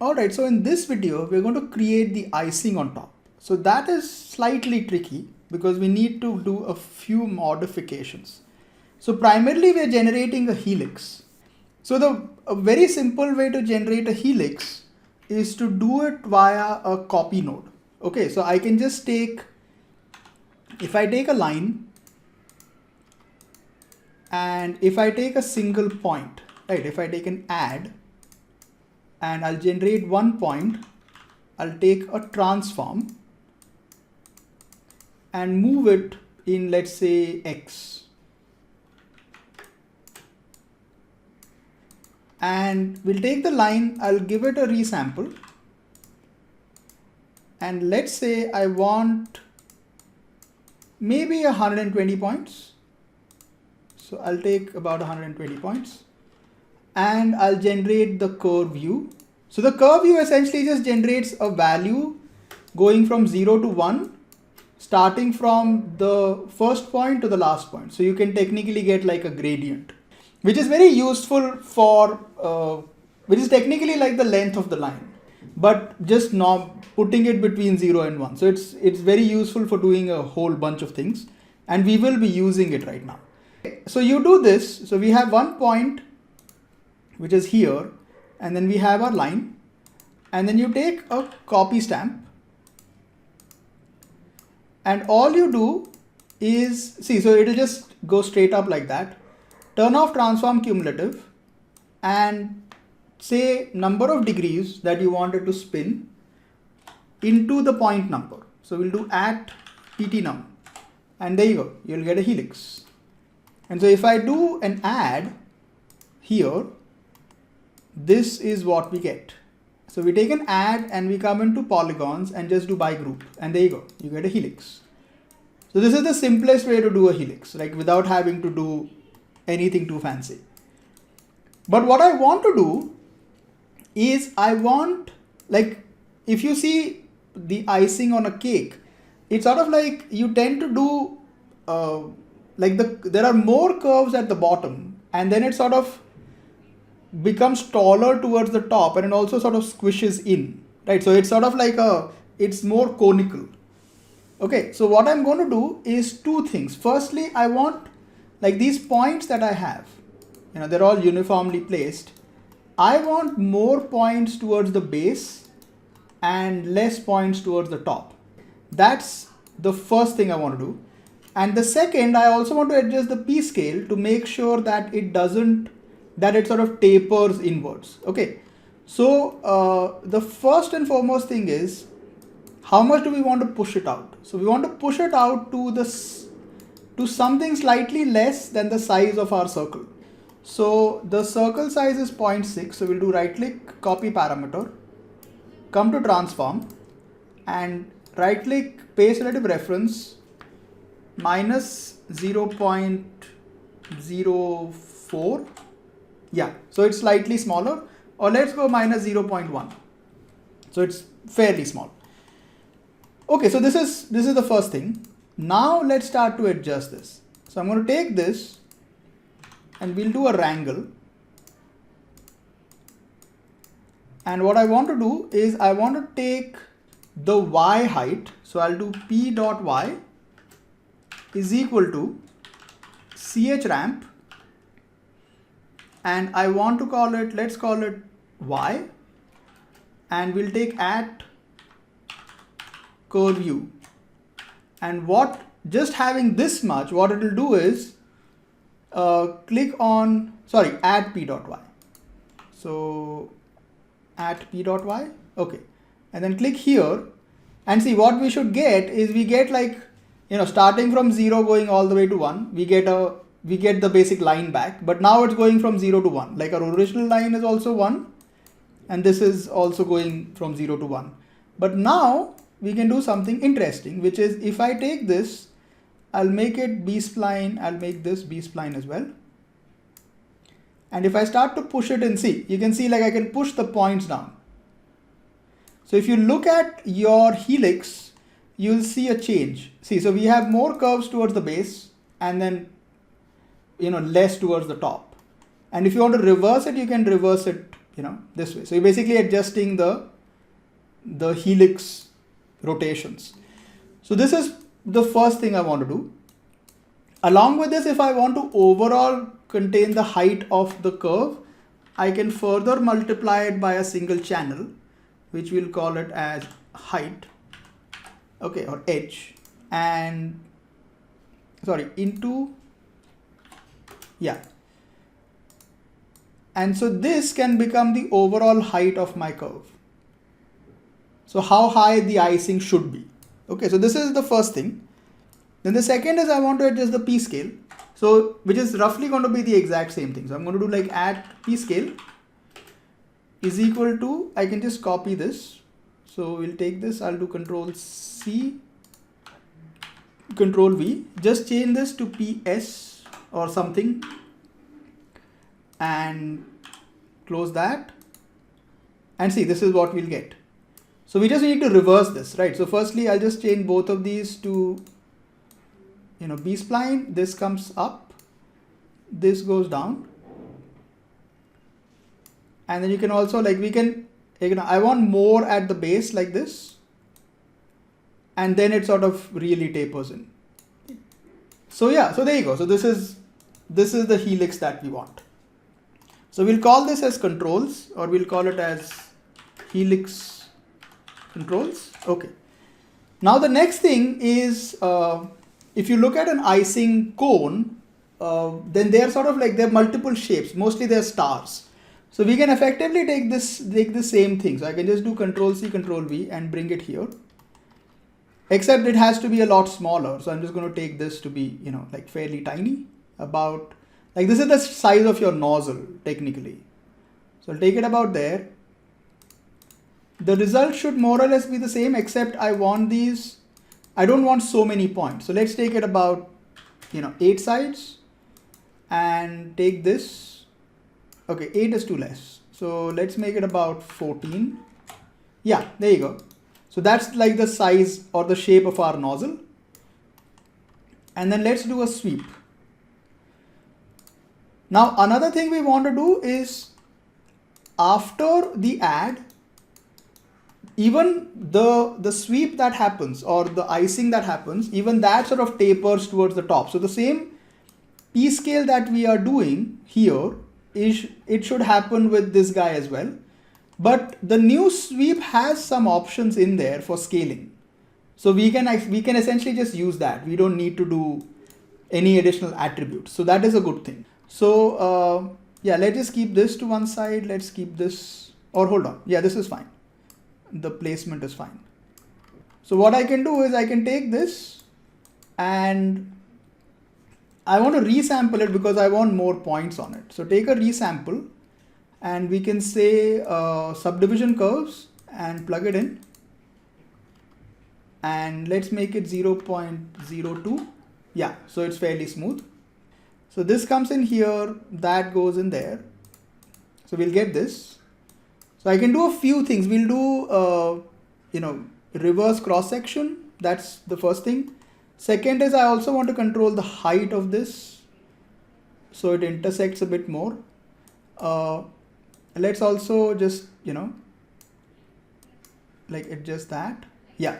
Alright, so in this video, we're going to create the icing on top. So that is slightly tricky because we need to do a few modifications. So primarily we're generating a helix. So a very simple way to generate a helix is to do it via a copy node. Okay, so I can just take, if I take a line and if I take a single point, right, if I take an add, and I'll generate one point, I'll take a transform and move it in, let's say, X. And we'll take the line, I'll give it a resample. And let's say I want maybe 120 points. So I'll take about 120 points. And I'll generate the curve view. So the curve view essentially just generates a value going from 0 to 1, starting from the first point to the last point. So you can technically get like a gradient, which is very useful for, which is technically like the length of the line, but just not putting it between 0 and 1. So it's very useful for doing a whole bunch of things, and we will be using it right now. So you do this. So we have one point which is here, and then we have our line, and then you take a copy stamp, and all you do is, see, so it'll just go straight up like that. Turn off transform cumulative and say number of degrees that you want it to spin into the point number. So we'll do at ptnum, and there you go, you'll get a helix. And so if I do an add here, this is what we get. So we take an add and we come into polygons and just do by group, and there you go, you get a helix. So this is the simplest way to do a helix, like without having to do anything too fancy. But what I want to do is I want, like, if you see the icing on a cake, it's sort of like you tend to do like there are more curves at the bottom, and then it sort of becomes taller towards the top, and it also sort of squishes in, right? So it's sort of like it's more conical. Okay, so what I'm going to do is two things. Firstly, I want, like, these points that I have, you know, they're all uniformly placed. I want more points towards the base and less points towards the top. That's the first thing I want to do. And the second, I also want to adjust the P scale to make sure that it sort of tapers inwards. Okay, so the first and foremost thing is, how much do we want to push it out? So we want to push it out to something slightly less than the size of our circle. So the circle size is 0.6. So we'll do right click, copy parameter, come to transform, and right click, paste relative reference, minus 0.04. Yeah, so it's slightly smaller, or let's go minus 0.1. So it's fairly small. Okay, so this is the first thing. Now let's start to adjust this. So I'm going to take this and we'll do a wrangle. And what I want to do is I want to take the y height. So I'll do p dot y is equal to ch ramp, and I want to call it, let's call it y, and we'll take at curve view. And what, just having this much, what it will do is click on, sorry, at p dot y. So at p dot y, okay, and then click here, and see what we should get is, we get, like, you know, starting from 0 going all the way to 1, we get the basic line back, but now it's going from 0 to 1. Like our original line is also 1, and this is also going from 0 to 1. But now we can do something interesting, which is, if I take this, I'll make it B-spline, I'll make this B-spline as well. And if I start to push it in, see, you can see, like, I can push the points down. So if you look at your helix, you'll see a change. See, so we have more curves towards the base, and then, you know, less towards the top. And if you want to reverse it, you can reverse it this way. So you're basically adjusting the helix rotations. So this is the first thing I want to do. Along with this, if I want to overall contain the height of the curve, I can further multiply it by a single channel, which we'll call it as height, okay, or edge, and into, yeah. And so this can become the overall height of my curve. So how high the icing should be. Okay, so this is the first thing. Then the second is I want to adjust the p scale. So which is roughly going to be the exact same thing. So I'm going to do like add p scale is equal to, I can just copy this. So we'll take this, I'll do Control C, Control V, just change this to PS or something and close that. And see, this is what we'll get. So we just need to reverse this, right? So firstly, I'll just change both of these to, B-spline. This comes up, this goes down. And then you can also I want more at the base like this. And then it sort of really tapers in. So yeah, so there you go. So this is the helix that we want. So we'll call this as controls, or we'll call it as helix controls. Okay. Now the next thing is, if you look at an icing cone, then they're sort of like, they're multiple shapes. Mostly they're stars. So we can effectively take the same thing. So I can just do Control C, Control V and bring it here. Except it has to be a lot smaller. So I'm just going to take this to be, like fairly tiny. About, like this is the size of your nozzle technically. So I'll take it about there. The result should more or less be the same, except I don't want so many points. So let's take it about, 8 sides and take this. Okay, 8 is too less. So let's make it about 14. Yeah, there you go. So that's like the size or the shape of our nozzle. And then let's do a sweep. Now another thing we want to do is, after the add, even the sweep that happens or the icing that happens, even that sort of tapers towards the top. So the same p scale that we are doing here, it should happen with this guy as well. But the new sweep has some options in there for scaling. So we can essentially just use that. We don't need to do any additional attributes. So that is a good thing. So yeah, let's just keep this to one side. Let's keep this, or hold on. Yeah, this is fine. The placement is fine. So what I can do is I can take this and I want to resample it because I want more points on it. So take a resample and we can say subdivision curves and plug it in. And let's make it 0.02. Yeah, so it's fairly smooth. So this comes in here, that goes in there. So we'll get this. So I can do a few things. We'll do, reverse cross section. That's the first thing. Second is I also want to control the height of this, so it intersects a bit more. Let's also just, like adjust that. Yeah.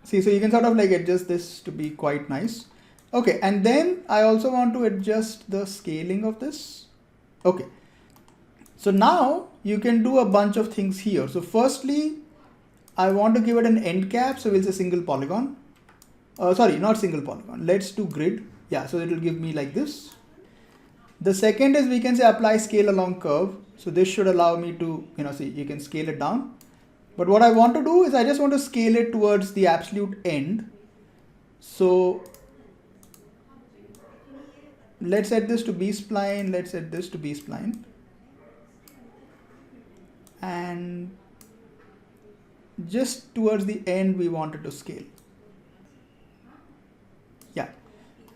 See, so you can sort of like adjust this to be quite nice. Okay, and then I also want to adjust the scaling of this. Okay. So now you can do a bunch of things here. So firstly, I want to give it an end cap. So we'll say single polygon. Sorry, not single polygon. Let's do grid. Yeah, so it will give me like this. The second is we can say apply scale along curve. So this should allow me to, see, you can scale it down. But what I want to do is I just want to scale it towards the absolute end. So let's set this to B-spline. Let's set this to B-spline. And just towards the end, we want it to scale. Yeah.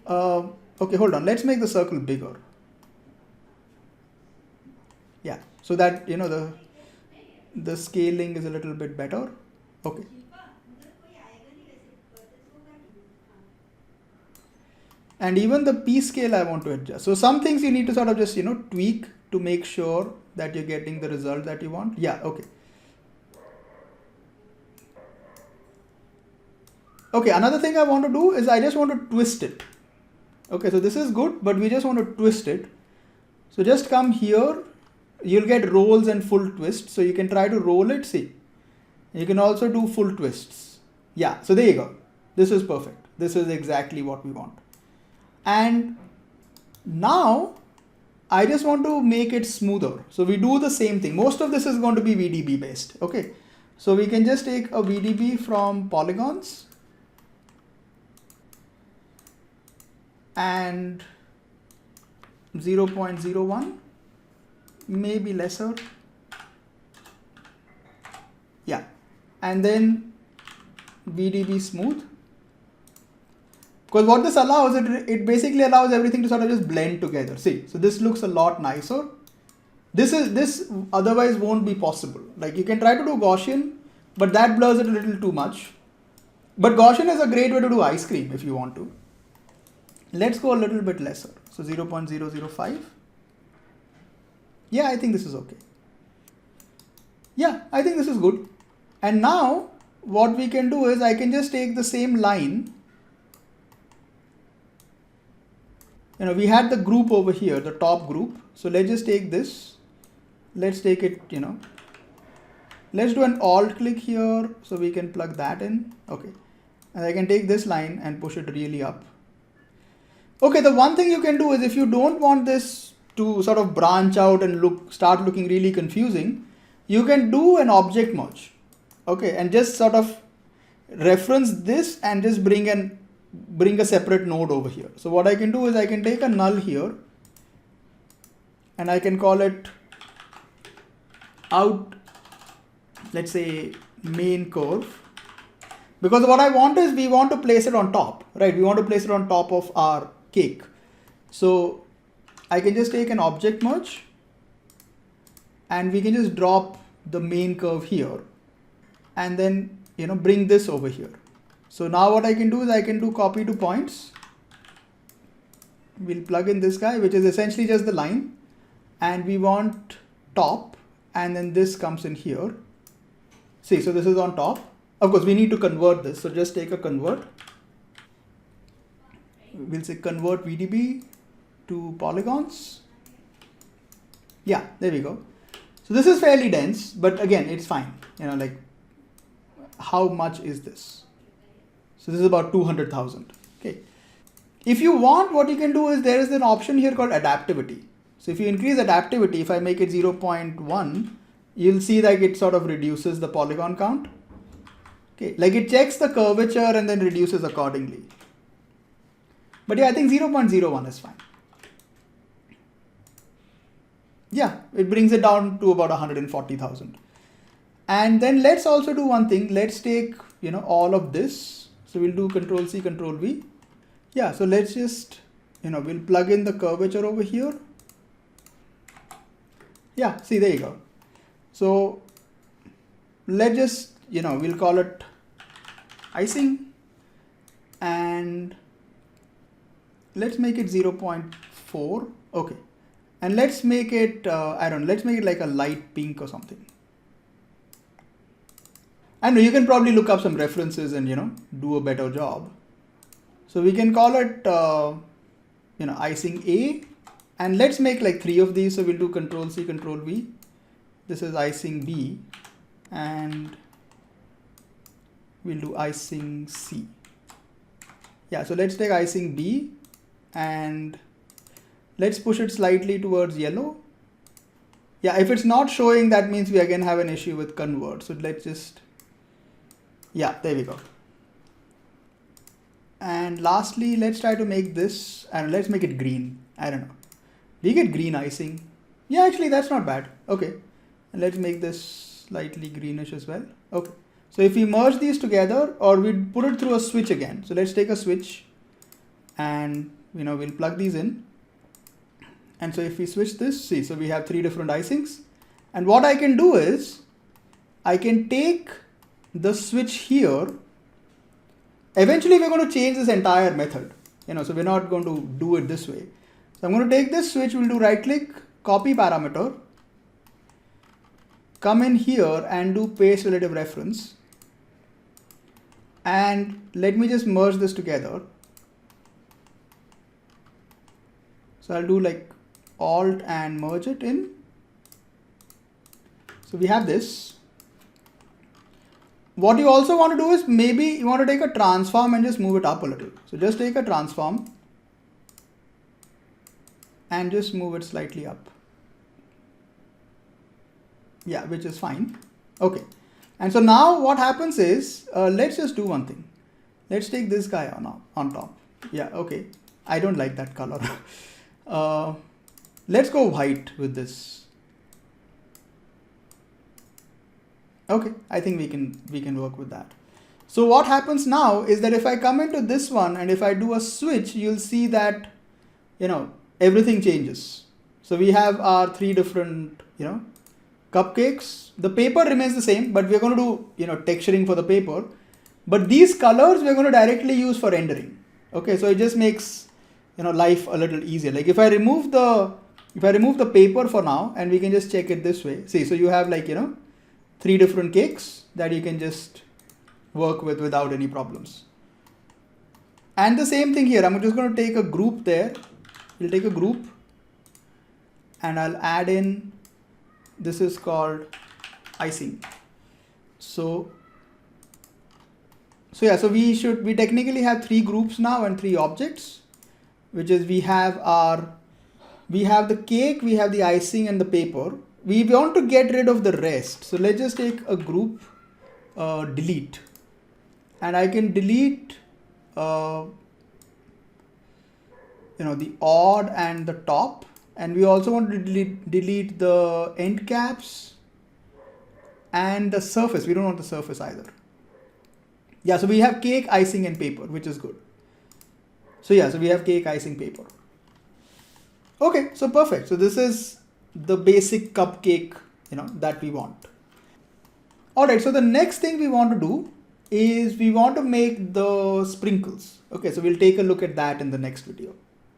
Okay, hold on. Let's make the circle bigger. Yeah. So that, the scaling is a little bit better. Okay. And even the P scale I want to adjust. So some things you need to sort of just, tweak to make sure that you're getting the result that you want. Yeah, okay. Okay, another thing I want to do is I just want to twist it. Okay, so this is good, but we just want to twist it. So just come here, you'll get rolls and full twists. So you can try to roll it, see. You can also do full twists. Yeah, so there you go. This is perfect. This is exactly what we want. And now I just want to make it smoother. So we do the same thing. Most of this is going to be VDB based. Okay, so we can just take a VDB from polygons and 0.01, maybe lesser. Yeah, and then VDB smooth. Because what this allows, it basically allows everything to sort of just blend together. See, so this looks a lot nicer. This otherwise won't be possible. Like you can try to do Gaussian, but that blurs it a little too much. But Gaussian is a great way to do ice cream if you want to. Let's go a little bit lesser. So 0.005. Yeah, I think this is okay. Yeah, I think this is good. And now what we can do is I can just take the same line. We had the group over here, the top group. So let's just take this. Let's take it, let's do an alt click here so we can plug that in. Okay. And I can take this line and push it really up. Okay, the one thing you can do is if you don't want this to sort of branch out and start looking really confusing, you can do an object merge. Okay, and just sort of reference this and just bring a separate node over here. So what I can do is I can take a null here and I can call it out, let's say main curve, because what I want is we want to place it on top, right? We want to place it on top of our cake. So I can just take an object merge and we can just drop the main curve here and then, bring this over here. So now what I can do is I can do copy to points. We'll plug in this guy, which is essentially just the line, and we want top, and then this comes in here. See, so this is on top. Of course, we need to convert this. So just take a convert. We'll say convert VDB to polygons. Yeah, there we go. So this is fairly dense, but again, it's fine. Like how much is this? So this is about 200,000. Okay. If you want, what you can do is there is an option here called adaptivity. So if you increase adaptivity, if I make it 0.1, you'll see that it sort of reduces the polygon count. Okay, like it checks the curvature and then reduces accordingly. But yeah, I think 0.01 is fine. Yeah, it brings it down to about 140,000. And then let's also do one thing. Let's take, all of this. So we'll do Control C, Control V. Yeah, so let's just, we'll plug in the curvature over here. Yeah, see, there you go. So let's just, we'll call it icing and let's make it 0.4. Okay. And let's make it, let's make it like a light pink or something. I know you can probably look up some references and, do a better job. So we can call it, icing A, and let's make like 3 of these. So we'll do Control C, Control V. This is icing B, and we'll do icing C. Yeah, so let's take icing B and let's push it slightly towards yellow. Yeah, if it's not showing, that means we again have an issue with convert. So let's just, yeah, there we go. And lastly, let's try to make this, and let's make it green. I don't know. We get green icing. Yeah, actually, that's not bad. Okay. And let's make this slightly greenish as well. Okay. So if we merge these together, or we put it through a switch again. So let's take a switch and, we'll plug these in. And so if we switch this, see, so we have 3 different icings. And what I can do is I can take the switch here. Eventually, we're going to change this entire method. so we're not going to do it this way. So I'm going to take this switch, we'll do right click, copy parameter, come in here and do paste relative reference. And let me just merge this together. So I'll do like Alt and merge it in. So we have this. What you also want to do is maybe you want to take a transform and just move it up a little. So just take a transform and just move it slightly up. Yeah, which is fine. Okay. And so now what happens is, let's just do one thing. Let's take this guy on top. Yeah, okay. I don't like that color. Let's go white with this. Okay, I think we can work with that. So what happens now is that if I come into this one and if I do a switch, you'll see that, everything changes. So we have our three different, cupcakes. The paper remains the same, but we're going to do, texturing for the paper. But these colors we're going to directly use for rendering. Okay, so it just makes, life a little easier. Like if I remove the paper for now, and we can just check it this way. See, so you have like, three different cakes that you can just work with without any problems. And the same thing here, I'm just going to take a group there. We'll take a group and I'll add in, this is called icing. So we technically have three groups now and three objects, which is we have the cake, we have the icing and the paper. We want to get rid of the rest. So let's just take a group, delete, and I can delete, the odd and the top. And we also want to delete the end caps and the surface. We don't want the surface either. Yeah, so we have cake, icing and paper, which is good. So yeah, so we have cake, icing, paper. Okay, so perfect. So this is the basic cupcake, that we want. All right, so the next thing we want to do is we want to make the sprinkles. Okay, so we'll take a look at that in the next video.